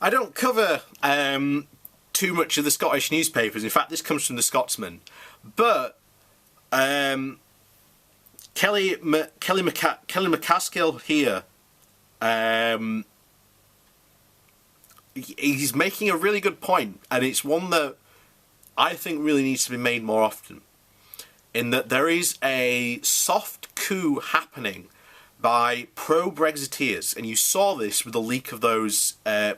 I don't cover too much of the Scottish newspapers. In fact, this comes from the Scotsman. But Kelly McCaskill here, he's making a really good point, and it's one that I think really needs to be made more often, in that there is a soft coup happening by pro-Brexiteers, and you saw this with the leak of those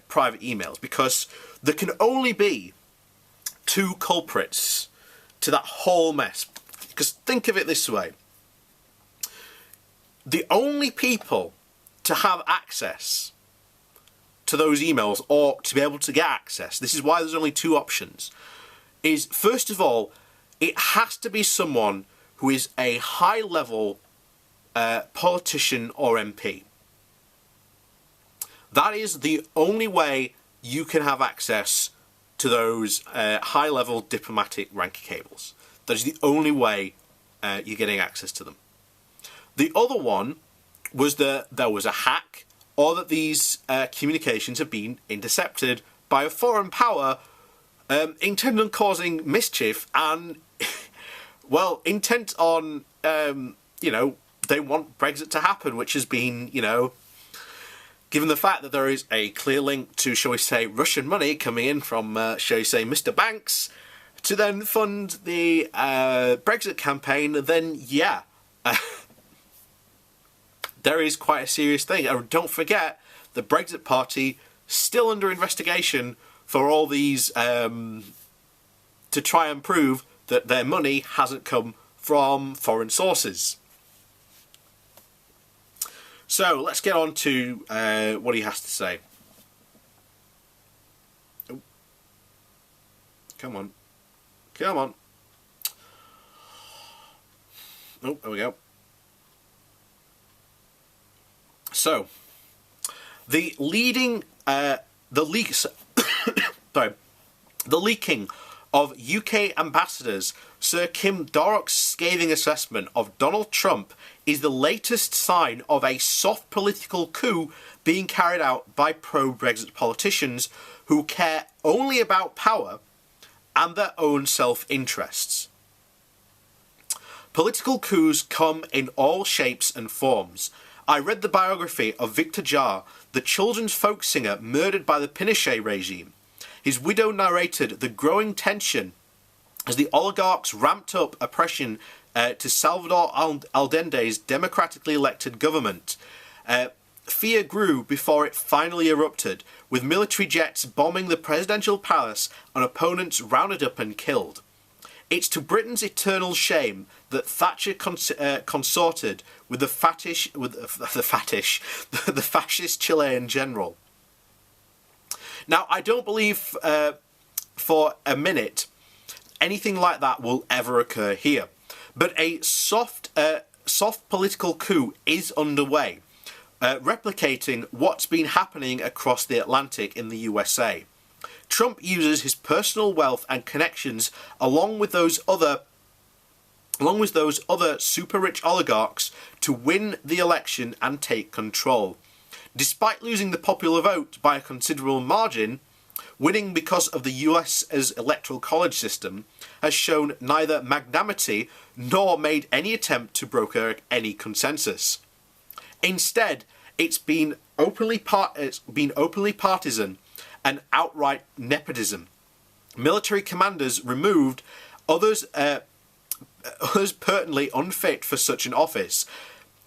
private emails, because there can only be two culprits to that whole mess. Because think of it this way. The only people to have access to those emails, or to be able to get access, this is why there's only two options, is first of all, it has to be someone who is a high-level politician or MP. That is the only way you can have access to those high-level diplomatic ranking cables. That is the only way you're getting access to them. The other one was that there was a hack, or that these communications have been intercepted by a foreign power intent on causing mischief and, well, intent on, they want Brexit to happen, which has been, given the fact that there is a clear link to, shall we say, Russian money coming in from, shall we say, Mr. Banks, to then fund the Brexit campaign, then, yeah, there is quite a serious thing. And don't forget, the Brexit Party still under investigation for all these, to try and prove that their money hasn't come from foreign sources. So, let's get on to what he has to say. Oh. Come on. Come on. Oh, there we go. So, the leaking of UK ambassadors Sir Kim Darroch's scathing assessment of Donald Trump is the latest sign of a soft political coup being carried out by pro-Brexit politicians who care only about power and their own self-interests. Political coups come in all shapes and forms. I read the biography of Victor Jar, the children's folk singer murdered by the Pinochet regime. His widow narrated the growing tension as the oligarchs ramped up oppression to Salvador Allende's democratically elected government. Fear grew before it finally erupted, with military jets bombing the presidential palace and opponents rounded up and killed. It's to Britain's eternal shame that Thatcher consorted with the fascist Chilean general. Now, I don't believe for a minute anything like that will ever occur here, but a soft political coup is underway, replicating what's been happening across the Atlantic in the USA. Trump uses his personal wealth and connections along with those other super rich oligarchs to win the election and take control. Despite losing the popular vote by a considerable margin, winning because of the US's electoral college system has shown neither magnanimity nor made any attempt to broker any consensus. Instead, it's been openly partisan and outright nepotism. Military commanders removed, others pertinently unfit for such an office,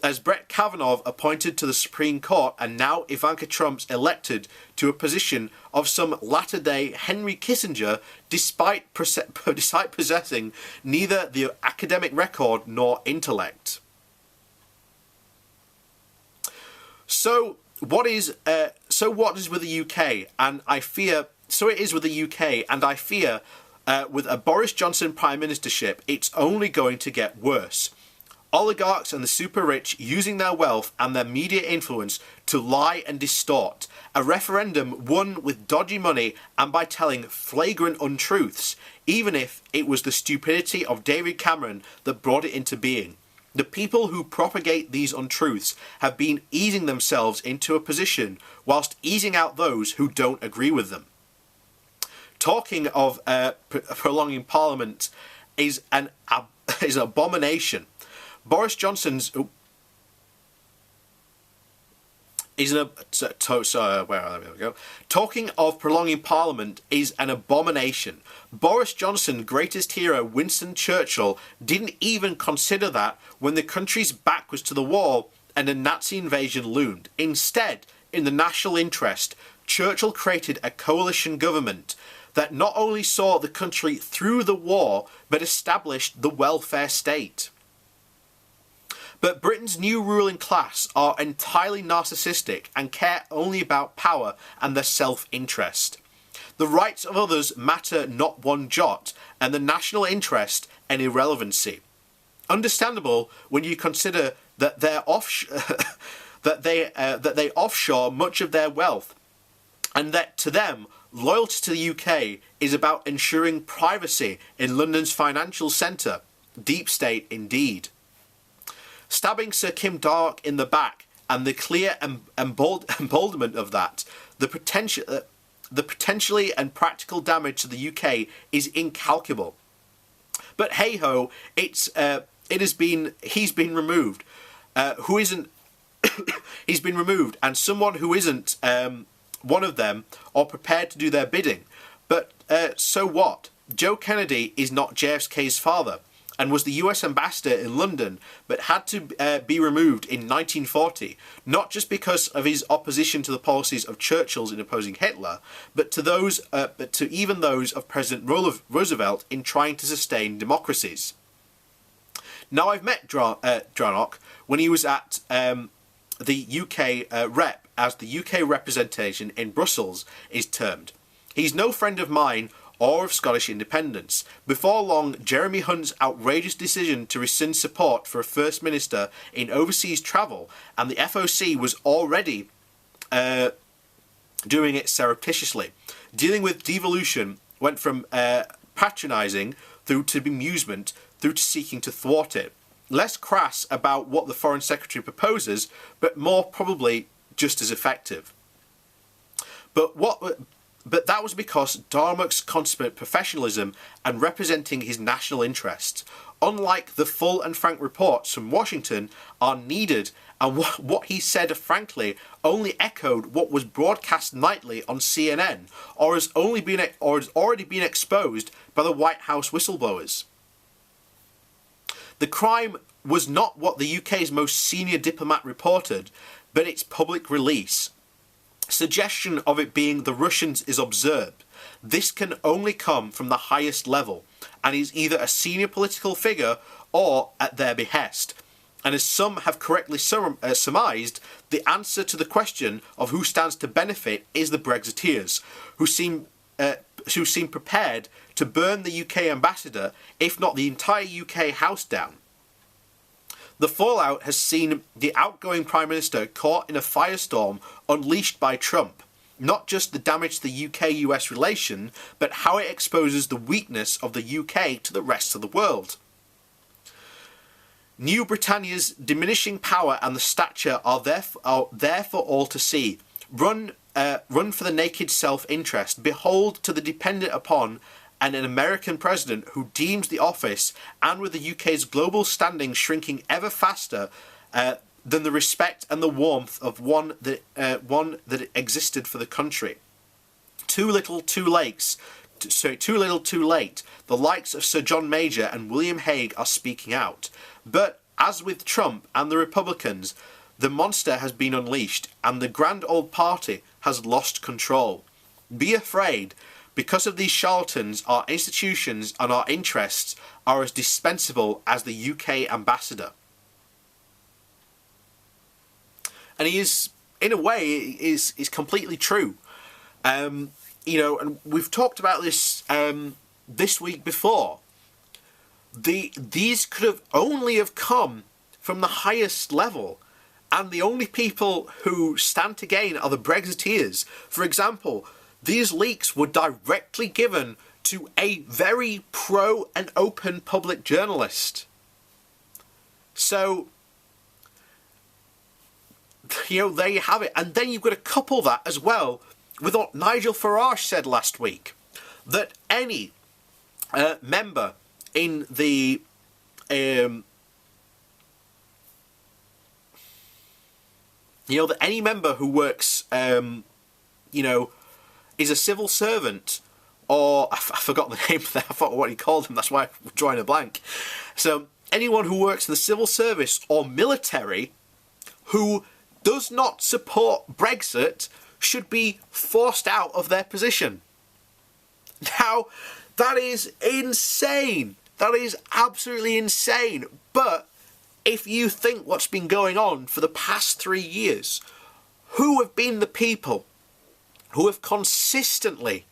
as Brett Kavanaugh appointed to the Supreme Court, and now Ivanka Trump's elected to a position of some latter-day Henry Kissinger, despite possessing neither the academic record nor intellect. So what is with the UK? And I fear it is with the UK, and I fear with a Boris Johnson prime ministership, it's only going to get worse. Oligarchs and the super rich using their wealth and their media influence to lie and distort. A referendum won with dodgy money and by telling flagrant untruths, even if it was the stupidity of David Cameron that brought it into being. The people who propagate these untruths have been easing themselves into a position whilst easing out those who don't agree with them. Talking of prolonging Parliament is an abomination. Boris Johnson's Talking of prolonging Parliament is an abomination. Boris Johnson, greatest hero Winston Churchill, didn't even consider that when the country's back was to the wall and a Nazi invasion loomed. Instead, in the national interest, Churchill created a coalition government that not only saw the country through the war, but established the welfare state. But Britain's new ruling class are entirely narcissistic and care only about power and their self-interest. The rights of others matter not one jot, and the national interest an irrelevancy. Understandable when you consider that they offshore much of their wealth, and that to them loyalty to the UK is about ensuring privacy in London's financial centre. Deep state indeed. Stabbing Sir Kim Darroch in the back and the clear emboldenment of that, the potentially and practical damage to the UK is incalculable. But hey ho, he's been removed. He's been removed, and someone who isn't one of them are prepared to do their bidding. But so what? Joe Kennedy is not JFK's father, and was the US ambassador in London, but had to be removed in 1940, not just because of his opposition to the policies of Churchill's in opposing Hitler, but to even those of President Roosevelt in trying to sustain democracies. Now, I've met Darroch when he was at the UK rep, as the UK representation in Brussels is termed. He's no friend of mine or of Scottish independence. Before long, Jeremy Hunt's outrageous decision to rescind support for a First Minister in overseas travel, and the FOC was already doing it surreptitiously. Dealing with devolution went from patronising through to amusement, through to seeking to thwart it. Less crass about what the Foreign Secretary proposes, but more probably just as effective. But that was because Darmoch's consummate professionalism and representing his national interests, unlike the full and frank reports from Washington, are needed, and what he said frankly only echoed what was broadcast nightly on CNN, or has already been exposed by the White House whistleblowers. The crime was not what the UK's most senior diplomat reported, but its public release. Suggestion of it being the Russians is absurd. This can only come from the highest level, and is either a senior political figure or at their behest. And as some have correctly surmised, the answer to the question of who stands to benefit is the Brexiteers, who seem prepared to burn the UK ambassador, if not the entire UK house down. The fallout has seen the outgoing Prime Minister caught in a firestorm unleashed by Trump. Not just the damage to the UK-US relation, but how it exposes the weakness of the UK to the rest of the world. New Britannia's diminishing power and the stature are there for all to see. Run for the naked self-interest. Behold to the dependent upon and an American president who deems the office, and with the UK's global standing shrinking ever faster than the respect and the warmth of one that existed for the country. Too little, too late. The likes of Sir John Major and William Hague are speaking out. But as with Trump and the Republicans, the monster has been unleashed, and the grand old party has lost control. Be afraid. Because of these charlatans, our institutions and our interests are as dispensable as the UK ambassador. And he is, in a way, is completely true. And we've talked about this this week before. These could have only come from the highest level, and the only people who stand to gain are the Brexiteers. For example, these leaks were directly given to a very pro and open public journalist. So, there you have it. And then you've got to couple that as well with what Nigel Farage said last week, that any member in the that any member who works is a civil servant, or I forgot the name of that, I forgot what he called them, that's why I'm drawing a blank. So anyone who works in the civil service or military who does not support Brexit should be forced out of their position. Now, that is insane. That is absolutely insane. But if you think what's been going on for the past 3 years, who have been the people who have consistently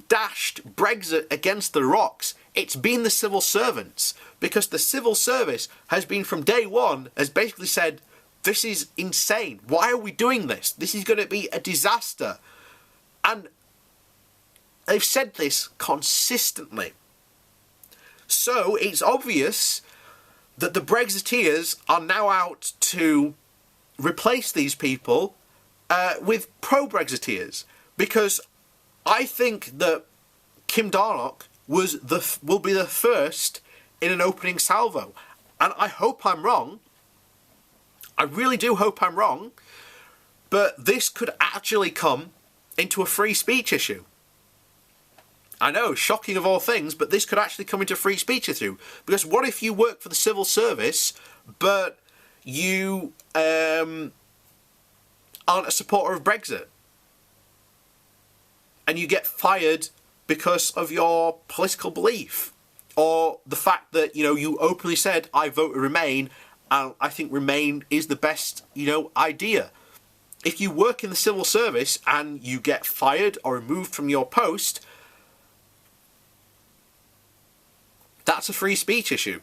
dashed Brexit against the rocks? It's been the civil servants, because the civil service has been from day one, has basically said, this is insane. Why are we doing this? This is going to be a disaster. And they've said this consistently. So it's obvious that the Brexiteers are now out to replace these people with pro-Brexiteers, because I think that Kim Darroch will be the first in an opening salvo, and I hope I'm wrong. I really do hope I'm wrong, but this could actually come into a free speech issue. I know, shocking of all things, but this could actually come into free speech issue. Because what if you work for the civil service, but you aren't a supporter of Brexit? And you get fired because of your political belief? Or the fact that, you openly said, I vote to Remain, and I think Remain is the best, idea. If you work in the civil service and you get fired or removed from your post, that's a free speech issue.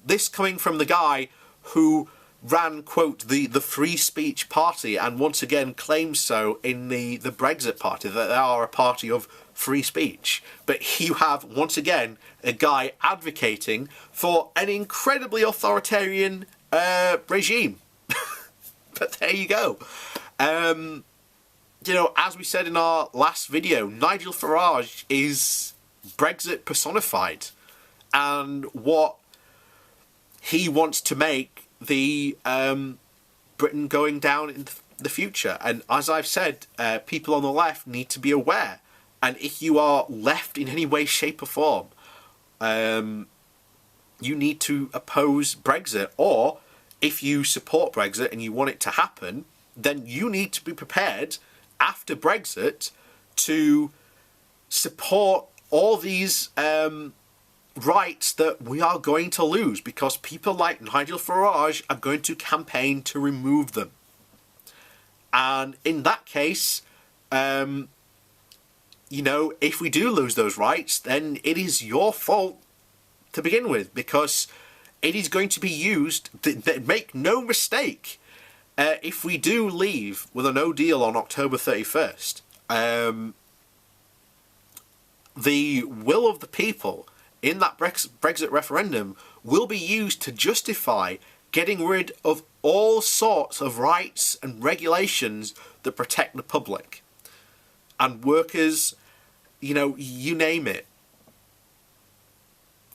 This coming from the guy who ran, quote, the free speech party, and once again claims so in the Brexit party, that they are a party of free speech. But you have, once again, a guy advocating for an incredibly authoritarian regime. But there you go. As we said in our last video, Nigel Farage is Brexit personified, and what he wants to make the Britain going down in the future. And as I've said, people on the left need to be aware. And if you are left in any way, shape or form, you need to oppose Brexit. Or if you support Brexit and you want it to happen, then you need to be prepared after Brexit to support all these rights that we are going to lose, because people like Nigel Farage are going to campaign to remove them. And in that case, if we do lose those rights, then it is your fault to begin with, because it is going to be used. Make no mistake, if we do leave with a no deal on October 31st, the will of the people in that Brexit referendum will be used to justify getting rid of all sorts of rights and regulations that protect the public and workers, you name it.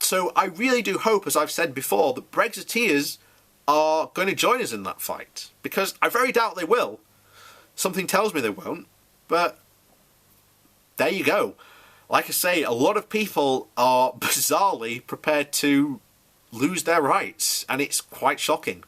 So I really do hope, as I've said before, that Brexiteers are going to join us in that fight, because I very doubt they will. Something tells me they won't, but there you go. Like I say, a lot of people are bizarrely prepared to lose their rights, and it's quite shocking.